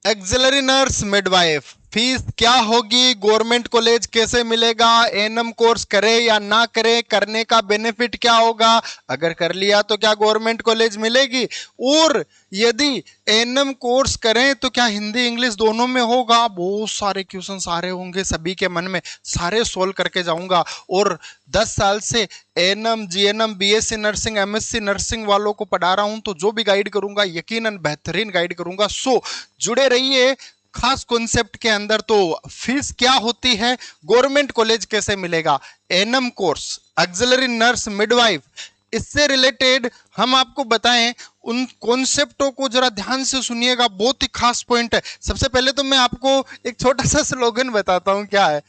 Axillary nurse midwife fees क्या होगी, government college कैसे मिलेगा, एएनएम कोर्स करे या ना करे, करने का बेनिफिट क्या होगा, अगर कर लिया तो क्या गवर्नमेंट कॉलेज मिलेगी, और यदि एएनएम कोर्स करें तो क्या हिंदी इंग्लिश दोनों में होगा। बहुत सारे क्वेश्चन आ रहे होंगे सभी के मन में, सारे सोल्व करके जाऊंगा। और 10 साल से ANM GNM BSc nursing MSc nursing वालों को पढ़ा रहा हूं, तो जो भी गाइड करूंगा यकीनन बेहतरीन गाइड करूंगा। सो जुड़े रहिए खास कॉन्सेप्ट के अंदर। तो फीस क्या होती है, गवर्नमेंट कॉलेज कैसे मिलेगा, ANM course, auxiliary nurse midwife, इससे रिलेटेड हम आपको बताएं। उन कॉन्सेप्टों को जरा ध्यान से सुनिएगा, बहुत ही खास पॉइंट है। सबसे पहले तो मैं आपको एक छोटा सा स्लोगन बताता हूं क्या है।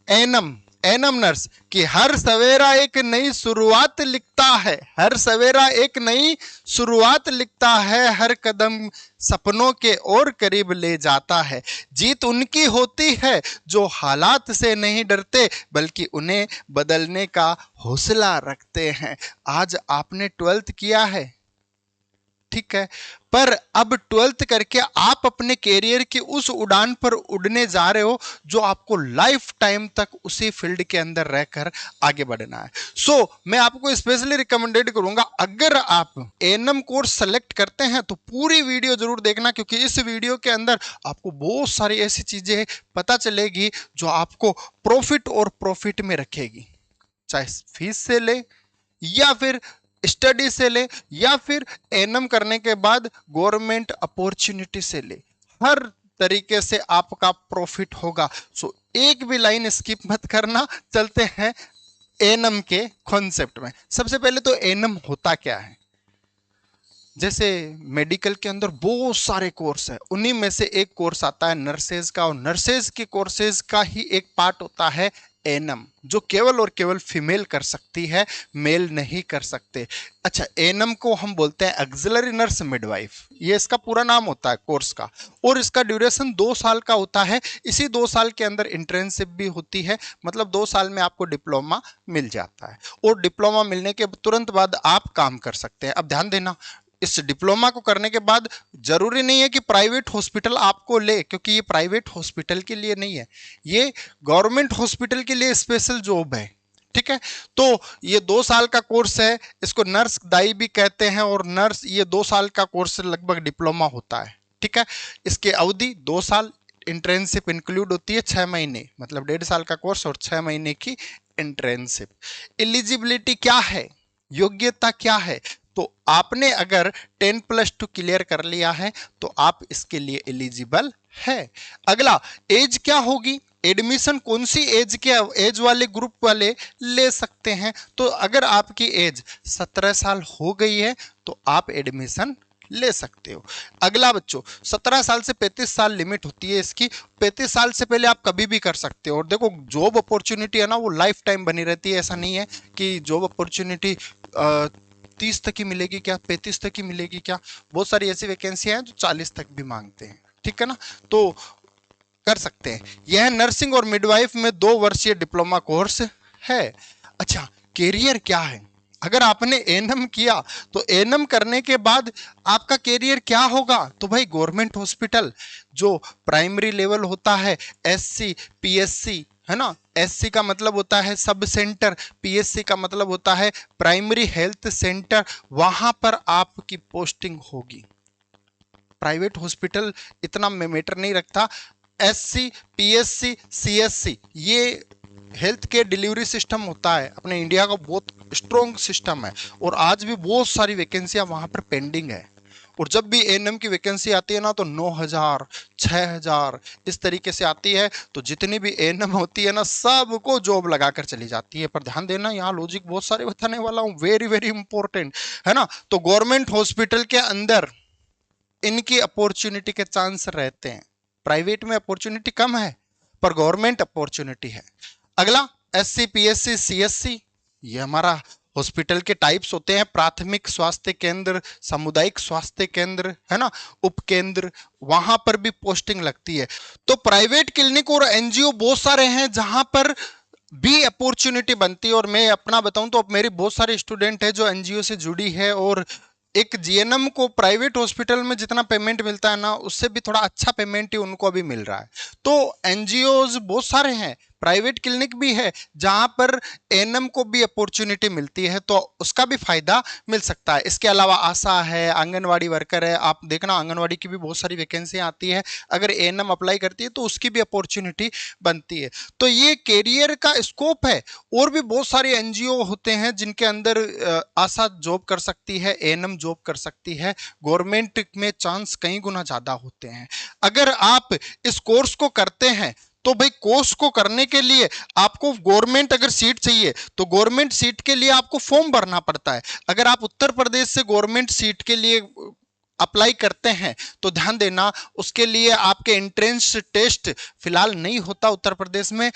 एएनएम एएनएम नर्स कि हर सवेरा एक नई शुरुआत लिखता है, हर सवेरा एक नई शुरुआत लिखता है, हर कदम सपनों के और करीब ले जाता है। जीत उनकी होती है जो हालात से नहीं डरते बल्कि उन्हें बदलने का हौसला रखते हैं। आज आपने 12th किया है, ठीक है, पर अब 12th करके आप अपने कैरियर की उस उड़ान पर उड़ने जा रहे हो जो आपको लाइफ टाइम तक उसी फील्ड के अंदर रहकर आगे बढ़ना है। सो मैं आपको स्पेशली रिकमेंडेड करूंगा, अगर आप एएनएम कोर्स सेलेक्ट करते हैं तो पूरी वीडियो जरूर देखना, क्योंकि इस वीडियो के अंदर आपको बहुत सारी ऐसी चीजें पता चलेगी जो आपको प्रॉफिट और प्रॉफिट में रखेगी, चाहे फीस से ले या फिर स्टडी से ले या फिर एएनएम करने के बाद गवर्नमेंट अपॉर्चुनिटी से ले, हर तरीके से आपका प्रॉफिट होगा। सो एक भी लाइन स्किप मत करना। चलते हैं एएनएम के कॉन्सेप्ट में। सबसे पहले तो एएनएम होता क्या है। जैसे मेडिकल के अंदर बहुत सारे कोर्स है, उन्हीं में से एक कोर्स आता है नर्सेज का, और नर्सेज के कोर्सेज का ही एक पार्ट होता है एएनएम, जो केवल और केवल फीमेल कर सकती है, मेल नहीं कर सकते। अच्छा, एएनएम को हम बोलते हैं ऑक्सिलरी नर्स मिडवाइफ, ये इसका पूरा नाम होता है कोर्स का, और इसका ड्यूरेशन 2 साल का होता है। इसी 2 साल के अंदर इंटर्नशिप भी होती है, मतलब 2 साल में आपको डिप्लोमा मिल जाता है, और डिप्लोमा मिलने के तुरंत बाद आप काम कर सकते हैं। अब ध्यान देना, इस डिप्लोमा को करने के बाद जरूरी नहीं है कि प्राइवेट हॉस्पिटल आपको ले, क्योंकि ये प्राइवेट हॉस्पिटल के लिए नहीं है, ये गवर्नमेंट हॉस्पिटल के लिए स्पेशल जॉब है, ठीक है। तो ये 2 साल का कोर्स है, इसको नर्स दाई भी कहते हैं, और नर्स ये 2 साल का कोर्स लगभग डिप्लोमा होता है, ठीक है। इसके अवधि 2 साल, इंटर्नशिप इंक्लूड होती है 6 महीने, मतलब 1.5 साल का कोर्स और 6 महीने की इंटर्नशिप। एलिजिबिलिटी क्या है, योग्यता क्या है, तो आपने अगर 10+2 क्लियर कर लिया है तो आप इसके लिए एलिजिबल है। अगला, एज क्या होगी, एडमिशन कौन सी एज के, एज वाले ग्रुप वाले ले सकते हैं। तो अगर आपकी एज 17 साल हो गई है तो आप एडमिशन ले सकते हो। अगला बच्चों, 17 साल से 35 साल लिमिट होती है इसकी, 35 साल से पहले आप कभी भी कर सकते हो। और देखो, जॉब अपॉर्चुनिटी है ना, वो लाइफ टाइम बनी रहती है, ऐसा नहीं है कि जॉब अपॉर्चुनिटी 30 तक ही मिलेगी क्या, 35 तक ही मिलेगी क्या। बहुत सारी ऐसी वैकेंसियां हैं जो 40 तक भी मांगते हैं, ठीक है ना, तो कर सकते हैं। यह नर्सिंग और मिडवाइफ में 2 वर्षीय डिप्लोमा कोर्स है। अच्छा, कैरियर क्या है, अगर आपने एएनएम किया तो एएनएम करने के बाद आपका कैरियर क्या होगा, तो भाई गवर्नमेंट हॉस्पिटल, जो प्राइमरी लेवल होता है, एससी पीएससी है ना, एससी का मतलब होता है सब सेंटर, पीएससी का मतलब होता है प्राइमरी हेल्थ सेंटर, वहां पर आपकी पोस्टिंग होगी। प्राइवेट हॉस्पिटल इतना मैटर नहीं रखता, एससी पीएससी सीएससी ये हेल्थ केयर डिलीवरी सिस्टम होता है, अपने इंडिया का बहुत स्ट्रॉन्ग सिस्टम है, और आज भी बहुत सारी वैकेंसियां वहां पर पेंडिंग है। और जब भी एएनएम की वैकेंसी आती है ना, तो 9,000 6,000 इस तरीके से आती है, तो जितनी भी एएनएम होती है ना, सबको जॉब लगाकर चली जाती है। पर ध्यान देना, यहाँ लॉजिक बहुत सारे बताने वाला हूँ, वेरी वेरी इंपॉर्टेंट है ना। तो गवर्नमेंट हॉस्पिटल के अंदर इनकी अपॉर्चुनिटी के चांस रहते हैं, प्राइवेट में अपॉर्चुनिटी कम है पर गवर्नमेंट अपॉर्चुनिटी है। अगला, एससी पीएससी सीएससी, ये हमारा हॉस्पिटल के टाइप्स होते हैं, प्राथमिक स्वास्थ्य केंद्र, सामुदायिक स्वास्थ्य केंद्र है ना, उपकेंद्र, वहां पर भी पोस्टिंग लगती है। तो प्राइवेट क्लिनिक और एनजीओ बहुत सारे हैं जहां पर भी अपॉर्चुनिटी बनती है। और मैं अपना बताऊं तो अब मेरी बहुत सारे स्टूडेंट है जो एनजीओ से जुड़ी है और एक जीएनएम को प्राइवेट हॉस्पिटल में जितना पेमेंट मिलता है ना, उससे भी थोड़ा अच्छा पेमेंट ही उनको अभी मिल रहा है। तो एनजीओज बहुत सारे हैं, प्राइवेट क्लिनिक भी है जहां पर एएनएम को भी अपॉर्चुनिटी मिलती है, तो उसका भी फायदा मिल सकता है। इसके अलावा आशा है, आंगनवाड़ी वर्कर है, आप देखना आंगनवाड़ी की भी बहुत सारी वैकेंसी आती है, अगर एएनएम अप्लाई करती है तो उसकी भी अपॉर्चुनिटी बनती है। तो ये कैरियर का स्कोप है। और भी बहुत सारे एनजीओ होते हैं जिनके अंदर आशा जॉब कर सकती है, एएनएम जॉब कर सकती है, गवर्नमेंट में चांस कई गुना ज्यादा होते हैं। अगर आप इस कोर्स को करते हैं तो भाई कोर्स को करने के लिए आपको गवर्नमेंट अगर सीट चाहिए तो गवर्नमेंट सीट के लिए आपको फॉर्म भरना पड़ता है। अगर आप उत्तर प्रदेश से गवर्नमेंट सीट के लिए अप्लाई करते हैं तो ध्यान देना, उसके लिए आपके एंट्रेंस टेस्ट फिलहाल नहीं होता उत्तर प्रदेश में,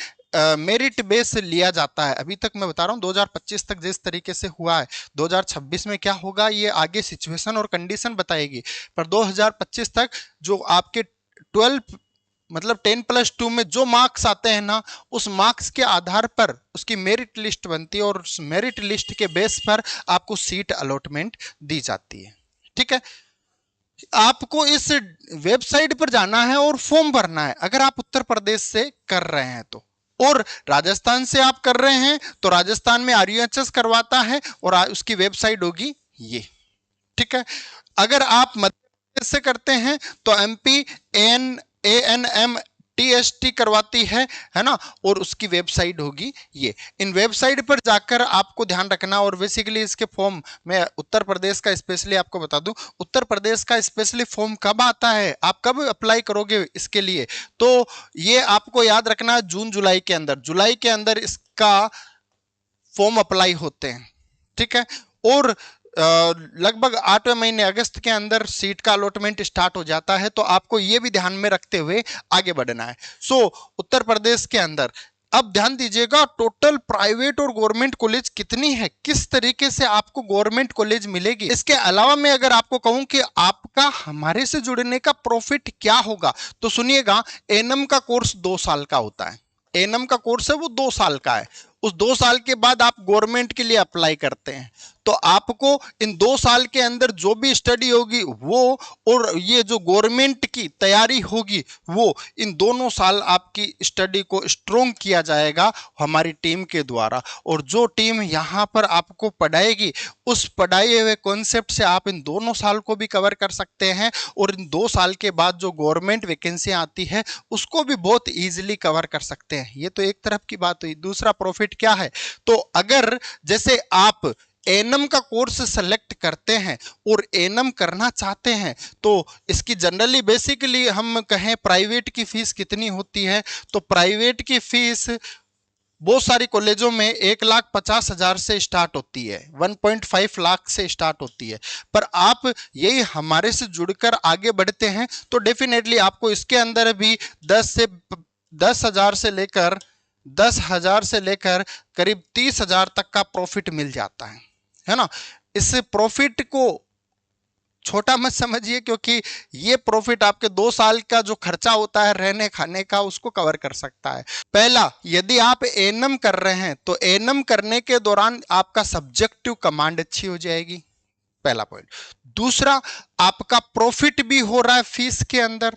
मेरिट बेस लिया जाता है। अभी तक मैं बता रहा हूं 2025 तक जिस तरीके से हुआ है, 2026 में क्या होगा ये आगे सिचुएशन और कंडीशन बताएगी, पर 2025 तक जो आपके 12 मतलब 10+2 में जो मार्क्स आते हैं ना, उस मार्क्स के आधार पर उसकी मेरिट लिस्ट बनती है और उस मेरिट लिस्ट के बेस पर आपको सीट अलॉटमेंट दी जाती है। ठीक है, आपको इस वेबसाइट पर जाना है और फॉर्म भरना है अगर आप उत्तर प्रदेश से कर रहे हैं तो, और राजस्थान से आप कर रहे हैं तो राजस्थान में आरयूएचएस करवाता है और उसकी वेबसाइट होगी ये। ठीक है, अगर आप मध्य प्रदेश से करते हैं तो एमपी ANMTST करवाती है ना, और उसकी वेबसाइट होगी ये। इन वेबसाइट पर जाकर आपको ध्यान रखना, और बेसिकली इसके फॉर्म मैं उत्तर प्रदेश का स्पेशली आपको बता दूं, उत्तर प्रदेश का स्पेशली फॉर्म कब आता है, आप कब अप्लाई करोगे इसके लिए, तो ये आपको याद रखना जून जुलाई के अंदर, जुलाई के अंदर इसका फॉर्म अप्लाई होते हैं। ठीक है, और लगभग 8वें महीने अगस्त के अंदर सीट का अलॉटमेंट स्टार्ट हो जाता है। तो आपको यह भी ध्यान में रखते हुए आगे बढ़ना है। सो उत्तर प्रदेश के अंदर अब ध्यान दीजिएगा, टोटल प्राइवेट और गवर्नमेंट कॉलेज कितनी है, किस तरीके से आपको गवर्नमेंट कॉलेज मिलेगी। इसके अलावा मैं अगर आपको कहूं कि आपका हमारे से जुड़ने का प्रॉफिट क्या होगा, तो सुनिएगा, एएनएम का कोर्स 2 साल का होता है। एएनएम का कोर्स है वो 2 साल का है। उस 2 साल के बाद आप गवर्नमेंट के लिए अप्लाई करते हैं, तो आपको इन 2 साल के अंदर जो भी स्टडी होगी वो, और ये जो गवर्नमेंट की तैयारी होगी वो, इन दोनों साल आपकी स्टडी को स्ट्रोंग किया जाएगा हमारी टीम के द्वारा। और जो टीम यहाँ पर आपको पढ़ाएगी, उस पढ़ाए हुए कॉन्सेप्ट से आप इन दोनों साल को भी कवर कर सकते हैं, और इन 2 साल के बाद जो गवर्नमेंट वैकेंसी आती है उसको भी बहुत ईजिली कवर कर सकते हैं। ये तो एक तरफ की बात हुई। दूसरा प्रॉफिट क्या है, तो अगर जैसे आप एएनएम का कोर्स सेलेक्ट करते हैं और एएनएम करना चाहते हैं, तो इसकी जनरली बेसिकली हम कहें प्राइवेट की फीस कितनी होती है, तो प्राइवेट की फीस बहुत सारी कॉलेजों में 1,50,000 से स्टार्ट होती है, 1.5 लाख से स्टार्ट होती है। पर आप यही हमारे से जुड़कर आगे बढ़ते हैं तो डेफिनेटली आपको इसके अंदर भी 10,000 से लेकर करीब 30,000 तक का प्रॉफिट मिल जाता है ना। इस प्रॉफिट को छोटा मत समझिए, क्योंकि ये प्रॉफिट आपके 2 साल का जो खर्चा होता है रहने खाने का उसको कवर कर सकता है। पहला, यदि आप एएनएम कर रहे हैं तो एएनएम करने के दौरान आपका सब्जेक्टिव कमांड अच्छी हो जाएगी, पहला पॉइंट। दूसरा, आपका प्रॉफिट भी हो रहा है फीस के अंदर।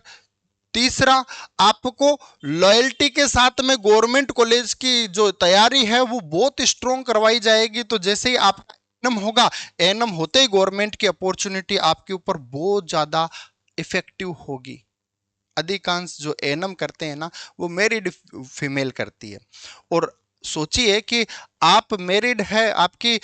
तीसरा, आपको लॉयल्टी के साथ में गवर्नमेंट कॉलेज की जो तैयारी है वो बहुत स्ट्रॉन्ग करवाई जाएगी। तो जैसे ही आप एएनएम होगा, एएनएम होते ही गवर्नमेंट की अपॉर्चुनिटी आपके ऊपर बहुत ज्यादा इफेक्टिव होगी। अधिकांश जो एएनएम करते हैं ना, वो मैरिड फीमेल करती है। और सोचिए कि आप मैरिड है, आपकी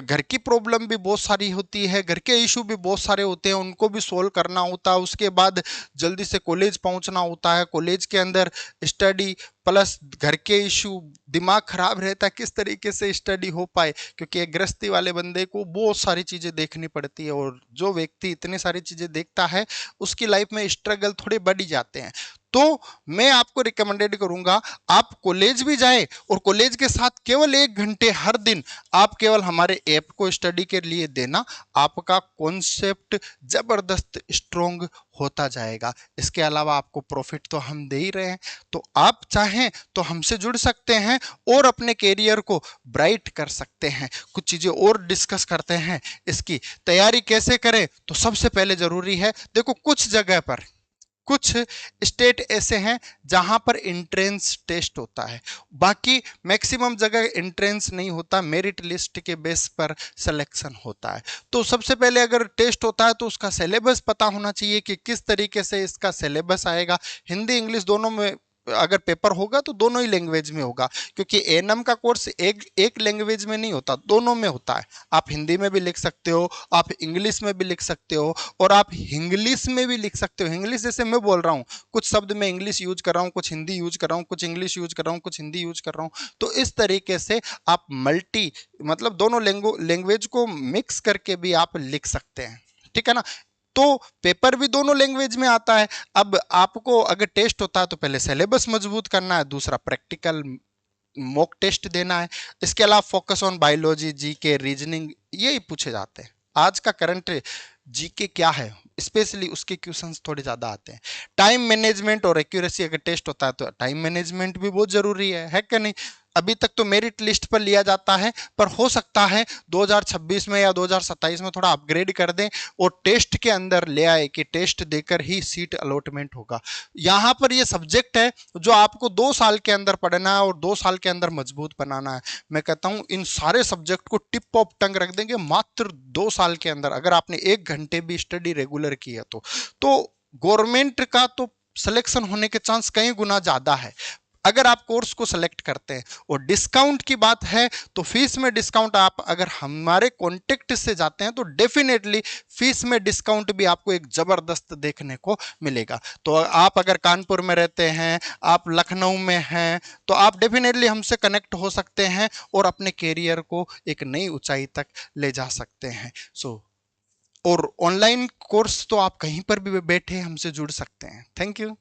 घर की प्रॉब्लम भी बहुत सारी होती है, घर के इशू भी बहुत सारे होते हैं, उनको भी सोल्व करना होता है। उसके बाद जल्दी से कॉलेज पहुंचना होता है, कॉलेज के अंदर स्टडी प्लस घर के इशू, दिमाग खराब रहता है किस तरीके से स्टडी हो पाए, क्योंकि एक गृहस्थी वाले बंदे को बहुत सारी चीज़ें देखनी पड़ती है, और जो व्यक्ति इतनी सारी चीज़ें देखता है उसकी लाइफ में स्ट्रगल थोड़े बढ़ ही जाते हैं। तो मैं आपको रिकमेंडेड करूंगा आप कॉलेज भी जाए और कॉलेज के साथ केवल 1 घंटे हर दिन आप केवल हमारे ऐप को स्टडी के लिए देना, आपका कॉन्सेप्ट जबरदस्त स्ट्रोंग होता जाएगा। इसके अलावा आपको प्रॉफिट तो हम दे ही रहे हैं, तो आप चाहें तो हमसे जुड़ सकते हैं और अपने कैरियर को ब्राइट कर सकते हैं। कुछ चीजें और डिस्कस करते हैं, इसकी तैयारी कैसे करें। तो सबसे पहले जरूरी है, देखो कुछ जगह पर कुछ स्टेट ऐसे हैं जहां पर एंट्रेंस टेस्ट होता है, बाकी मैक्सिमम जगह एंट्रेंस नहीं होता, मेरिट लिस्ट के बेस पर सिलेक्शन होता है। तो सबसे पहले अगर टेस्ट होता है तो उसका सिलेबस पता होना चाहिए कि किस तरीके से इसका सिलेबस आएगा। हिंदी इंग्लिश दोनों में अगर पेपर होगा तो दोनों ही लैंग्वेज में होगा, क्योंकि एएनएम का कोर्स एक लैंग्वेज में नहीं होता, दोनों में होता है। आप हिंदी में भी लिख सकते हो, आप इंग्लिश में भी लिख सकते हो, और आप इंग्लिश में भी लिख सकते हो। इंग्लिश जैसे मैं बोल रहा हूँ, कुछ शब्द मैं इंग्लिश यूज कर रहा हूँ, कुछ हिंदी यूज कर रहा हूँ, कुछ इंग्लिश यूज कर रहा हूँ, कुछ हिंदी यूज कर रहा हूँ। तो इस तरीके से आप मल्टी मतलब दोनों लैंग्वेज को मिक्स करके भी आप लिख सकते हैं, ठीक है ना। तो पेपर भी दोनों लैंग्वेज में आता है। अब आपको अगर टेस्ट होता है तो पहले सिलेबस मजबूत करना है, दूसरा प्रैक्टिकल मॉक टेस्ट देना है। इसके अलावा focus on biology, GK, reasoning यही पूछे जाते हैं। आज का करंट जीके क्या है स्पेशली उसके क्वेश्चंस थोड़े ज्यादा आते हैं। टाइम मैनेजमेंट और एक्यूरेसी अगर टेस्ट होता है तो टाइम मैनेजमेंट भी बहुत जरूरी है कि नहीं। अभी तक तो मेरिट लिस्ट पर लिया जाता है, पर हो सकता है 2026 में या 2027 में थोड़ा अपग्रेड कर दें और टेस्ट के अंदर ले आए कि टेस्ट देकर ही सीट अलॉटमेंट होगा। यहां पर ये सब्जेक्ट है जो आपको 2 साल के अंदर पढ़ना है और 2 साल के अंदर मजबूत बनाना है। मैं कहता हूं इन सारे सब्जेक्ट को टिप ऑफ टंग रख देंगे मात्र 2 साल के अंदर, अगर आपने 1 घंटे भी स्टडी रेगुलर की है तो गवर्नमेंट का तो सिलेक्शन होने के चांस कई गुना ज्यादा है अगर आप कोर्स को सिलेक्ट करते हैं। और डिस्काउंट की बात है तो फीस में डिस्काउंट आप अगर हमारे कॉन्टेक्ट से जाते हैं तो डेफिनेटली फीस में डिस्काउंट भी आपको एक जबरदस्त देखने को मिलेगा। तो आप अगर कानपुर में रहते हैं, आप लखनऊ में हैं, तो आप डेफिनेटली हमसे कनेक्ट हो सकते हैं और अपने कैरियर को एक नई ऊंचाई तक ले जा सकते हैं। और ऑनलाइन कोर्स तो आप कहीं पर भी बैठे हमसे जुड़ सकते हैं। Thank you.